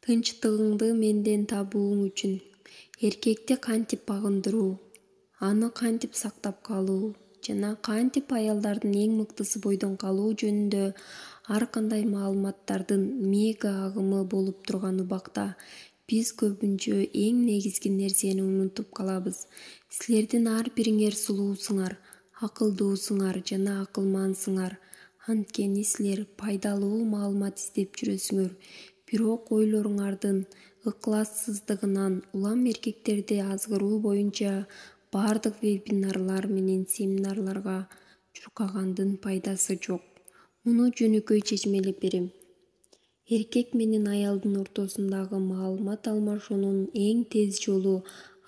Тынчтыгыңды менден табууң үчүн эркекти кантип багындыруу, аны кантип сактап калуу жана кантип аялдардын эң мыктысы бойдон калуу жөнүндө ар кандай маалыматтардын мега агымы болуп турган убакта биз көбүнчө эң негизги нерсени унутуп калабыз. Силердин ар бириңер сулуусуңар, акылдуусуңар жана акылмансыңар. Анткени силер пайдалуу маалымат издеп жүрөсүңөр. Бирок ойлоруңардын ыкылассыздыгынан улам эркектерди азгыруу боюнча бардык вебинарлар менен семинарларга чуркагандын пайдасы жок. Муну жөнөкөй чечмелеп берем. Эркек менен аялдын ортосундагы маалымат алмашуунун эң тез жолу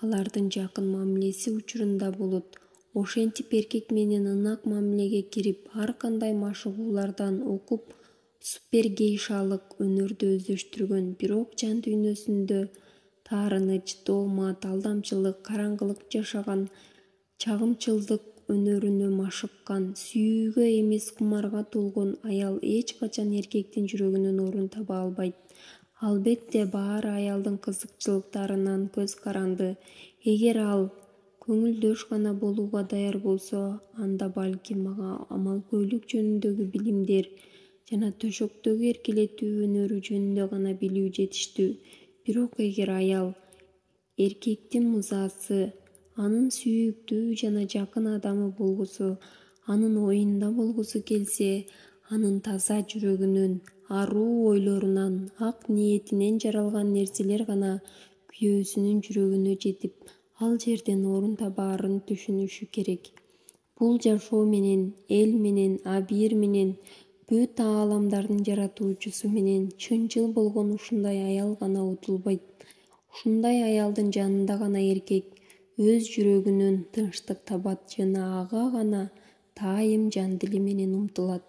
алардын жакын мамилеси учурунда болот. Ошентип эркек менен ынак мамилеге кирип, ар кандай машыгуулардан окуп, супергейшалык өнөрдү өздөштүргөн, бирок жан дүйнөсүндө таарыныч, доомат, алдамчылык, караңгылык жашаган, чагымчылдык өнөрүнө машыккан, сүйүүгө эмес кумарга толгон аял эч качан эркектин жүрөгүнөн орун таба албайт. Албетте, баары аялдын кызыкчылыктарынан көз каранды. Эгер ал көңүлдөш гана болууга даяр болсо, анда балким ага амал-көйлөк жөнүндөгү билимдер жана төшөктөгү эркелетүү өнөрү жөнүндө гана билүү жетиштүү. Бирок эгер аял эркектин мызасы, анын сүйүктүү жана жакын адамы болгусу, анын оюнда болгусу келсе, анын таза жүрөгүнөн, аруу ойлорунан, ак ниетинен жаралган нерселер гана күйөөсүнүн жүрөгүнө жетип, ал жерден орун табаарын түшүнүшү керек. Бул жашоо менен, эл менен, абийир менен, бүт ааламдардын жаратуучусу менен чынчыл болгон ушундай аял гана утулбайт. Ушундай аялдын жанында гана эркек өз жүрөгүнөн тынчтык табат жана ага гана дайым жан дили менен умтулат.